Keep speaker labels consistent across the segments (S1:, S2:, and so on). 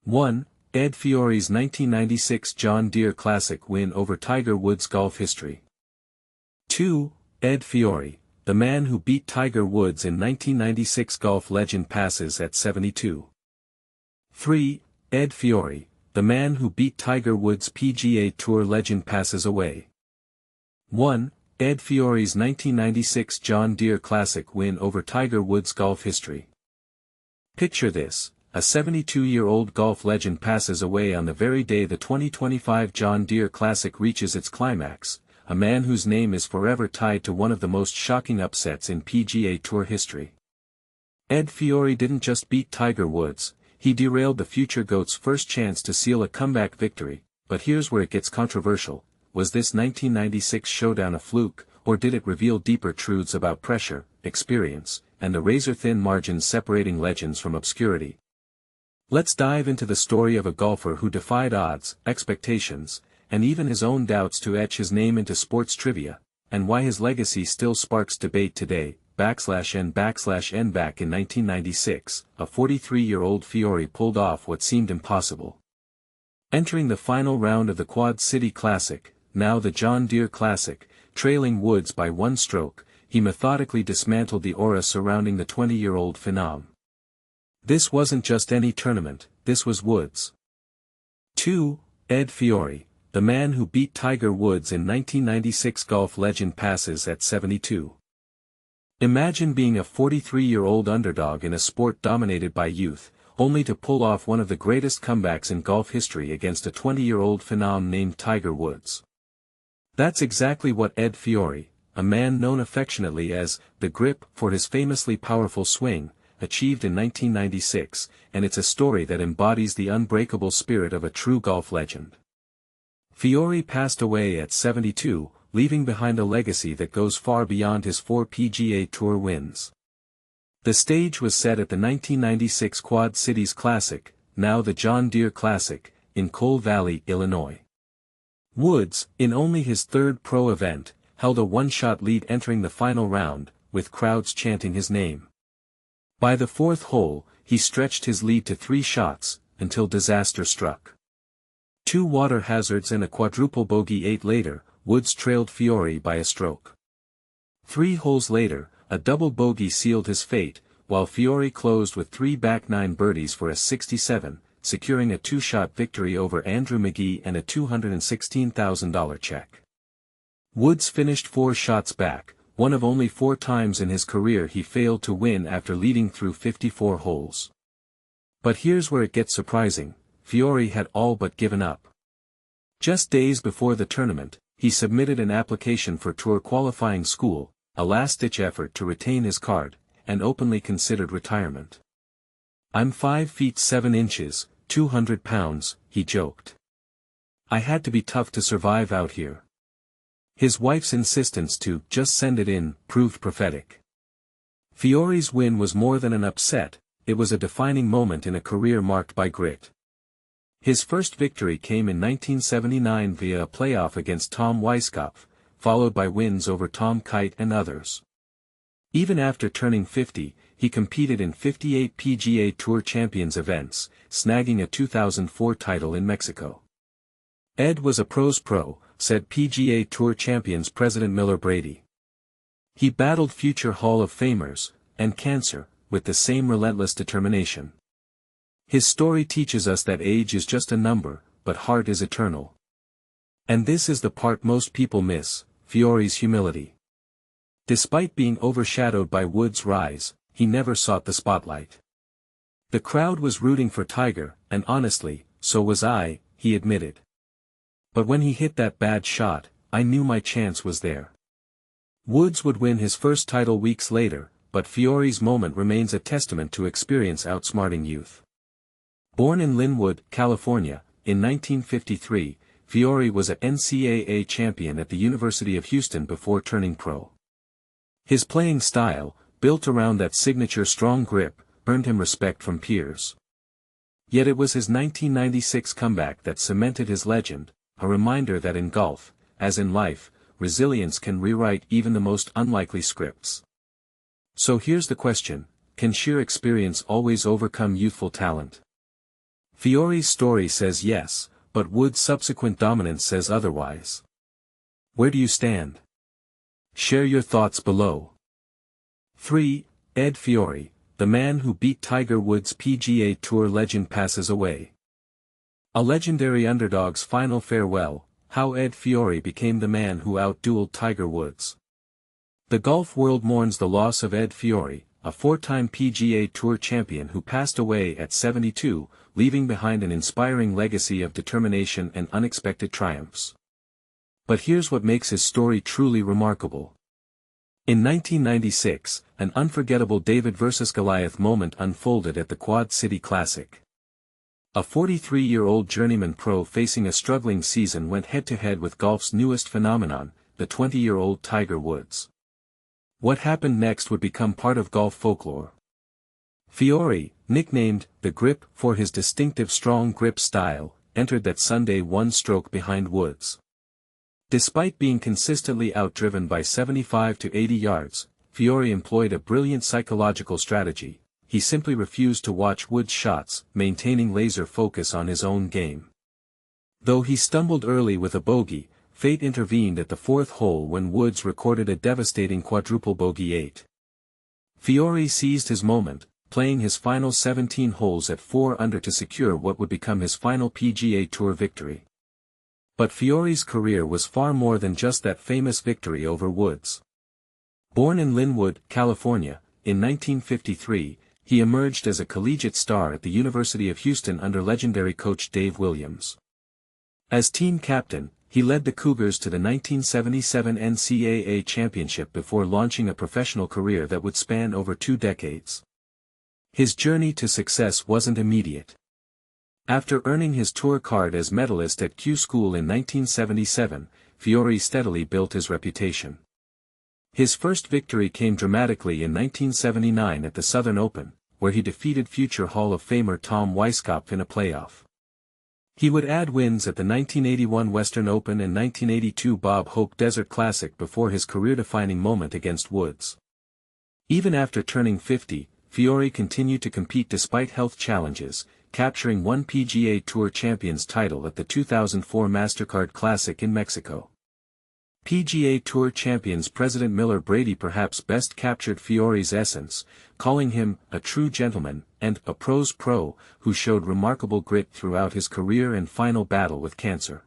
S1: 1. Ed Fiori's 1996 John Deere Classic win over Tiger Woods' golf history. 2. Ed Fiori, the man who beat Tiger Woods in 1996 golf legend passes at 72. 3. Ed Fiori, the man who beat Tiger Woods' PGA Tour legend passes away. 1. Ed Fiori's 1996 John Deere Classic win over Tiger Woods' golf history. Picture this, a 72-year-old golf legend passes away on the very day the 2025 John Deere Classic reaches its climax, a man whose name is forever tied to one of the most shocking upsets in PGA Tour history. Ed Fiori didn't just beat Tiger Woods, he derailed the future GOAT's first chance to seal a comeback victory, but here's where it gets controversial. Was this 1996 showdown a fluke, or did it reveal deeper truths about pressure, experience, and the razor-thin margins separating legends from obscurity? Let's dive into the story of a golfer who defied odds, expectations, and even his own doubts to etch his name into sports trivia, and why his legacy still sparks debate today. Back in 1996, a 43-year-old Fiori pulled off what seemed impossible. Entering the final round of the Quad City Classic, now the John Deere Classic, trailing Woods by one stroke, he methodically dismantled the aura surrounding the 20-year-old phenom. This wasn't just any tournament, this was Woods. 2. Ed Fiori, the man who beat Tiger Woods in 1996 golf legend passes at 72. Imagine being a 43-year-old underdog in a sport dominated by youth, only to pull off one of the greatest comebacks in golf history against a 20-year-old phenom named Tiger Woods. That's exactly what Ed Fiori, a man known affectionately as the Grip for his famously powerful swing, achieved in 1996, and it's a story that embodies the unbreakable spirit of a true golf legend. Fiori passed away at 72, leaving behind a legacy that goes far beyond his 4 PGA Tour wins. The stage was set at the 1996 Quad Cities Classic, now the John Deere Classic, in Coal Valley, Illinois. Woods, in only his third pro event, held a one-shot lead entering the final round, with crowds chanting his name. By the fourth hole, he stretched his lead to 3 shots, until disaster struck. 2 water hazards and a quadruple bogey 8 later, Woods trailed Fiori by a stroke. 3 holes later, a double bogey sealed his fate, while Fiori closed with 3 back 9 birdies for a 67, securing a 2-shot victory over Andrew McGee and a $216,000 check. Woods finished 4 shots back, one of only 4 times in his career he failed to win after leading through 54 holes. But here's where it gets surprising, Fiori had all but given up. Just days before the tournament, he submitted an application for Tour qualifying school, a last-ditch effort to retain his card, and openly considered retirement. "I'm 5 feet 7 inches, 200 pounds, he joked. "I had to be tough to survive out here." His wife's insistence to just send it in proved prophetic. Fiori's win was more than an upset, it was a defining moment in a career marked by grit. His first victory came in 1979 via a playoff against Tom Weiskopf, followed by wins over Tom Kite and others. Even after turning 50, he competed in 58 PGA Tour Champions events, snagging a 2004 title in Mexico. "Ed was a pro's pro," said PGA Tour Champions President Miller Brady. "He battled future Hall of Famers, and cancer, with the same relentless determination." His story teaches us that age is just a number, but heart is eternal. And this is the part most people miss, Fiori's humility. Despite being overshadowed by Woods' rise, he never sought the spotlight. "The crowd was rooting for Tiger, and honestly, so was I," he admitted. "But when he hit that bad shot, I knew my chance was there." Woods would win his first title weeks later, but Fiori's moment remains a testament to experience outsmarting youth. Born in Linwood, California, in 1953, Fiori was a NCAA champion at the University of Houston before turning pro. His playing style, built around that signature strong grip, earned him respect from peers. Yet it was his 1996 comeback that cemented his legend, a reminder that in golf, as in life, resilience can rewrite even the most unlikely scripts. So here's the question, can sheer experience always overcome youthful talent? Fiori's story says yes, but Woods' subsequent dominance says otherwise. Where do you stand? Share your thoughts below. 3. Ed Fiori, the man who beat Tiger Woods' PGA Tour legend passes away. A legendary underdog's final farewell, how Ed Fiori became the man who outdueled Tiger Woods. The golf world mourns the loss of Ed Fiori, a four-time PGA Tour champion who passed away at 72, leaving behind an inspiring legacy of determination and unexpected triumphs. But here's what makes his story truly remarkable. In 1996, an unforgettable David versus Goliath moment unfolded at the Quad City Classic. A 43-year-old journeyman pro facing a struggling season went head-to-head with golf's newest phenomenon, the 20-year-old Tiger Woods. What happened next would become part of golf folklore. Fiori, nicknamed the Grip for his distinctive strong grip style, entered that Sunday one stroke behind Woods. Despite being consistently outdriven by 75 to 80 yards, Fiori employed a brilliant psychological strategy. He simply refused to watch Woods' shots, maintaining laser focus on his own game. Though he stumbled early with a bogey, fate intervened at the fourth hole when Woods recorded a devastating quadruple bogey 8. Fiori seized his moment, playing his final 17 holes at 4 under to secure what would become his final PGA Tour victory. But Fiori's career was far more than just that famous victory over Woods. Born in Linwood, California, in 1953, he emerged as a collegiate star at the University of Houston under legendary coach Dave Williams. As team captain, he led the Cougars to the 1977 NCAA championship before launching a professional career that would span over 2 decades. His journey to success wasn't immediate. After earning his tour card as medalist at Q School in 1977, Fiori steadily built his reputation. His first victory came dramatically in 1979 at the Southern Open, where he defeated future Hall of Famer Tom Weiskopf in a playoff. He would add wins at the 1981 Western Open and 1982 Bob Hope Desert Classic before his career-defining moment against Woods. Even after turning 50, Fiori continued to compete despite health challenges, capturing one PGA Tour Champions title at the 2004 MasterCard Classic in Mexico. PGA Tour Champions President Miller Brady perhaps best captured Fiori's essence, calling him a true gentleman and a pro's pro who showed remarkable grit throughout his career and final battle with cancer.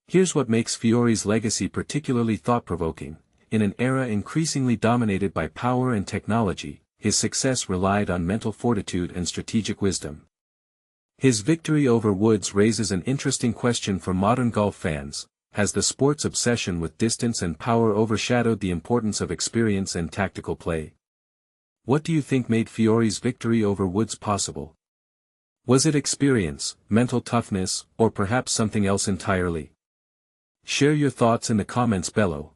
S1: Here's what makes Fiori's legacy particularly thought-provoking. In an era increasingly dominated by power and technology, his success relied on mental fortitude and strategic wisdom. His victory over Woods raises an interesting question for modern golf fans. Has the sport's obsession with distance and power overshadowed the importance of experience and tactical play? What do you think made Fiori's victory over Woods possible? Was it experience, mental toughness, or perhaps something else entirely? Share your thoughts in the comments below.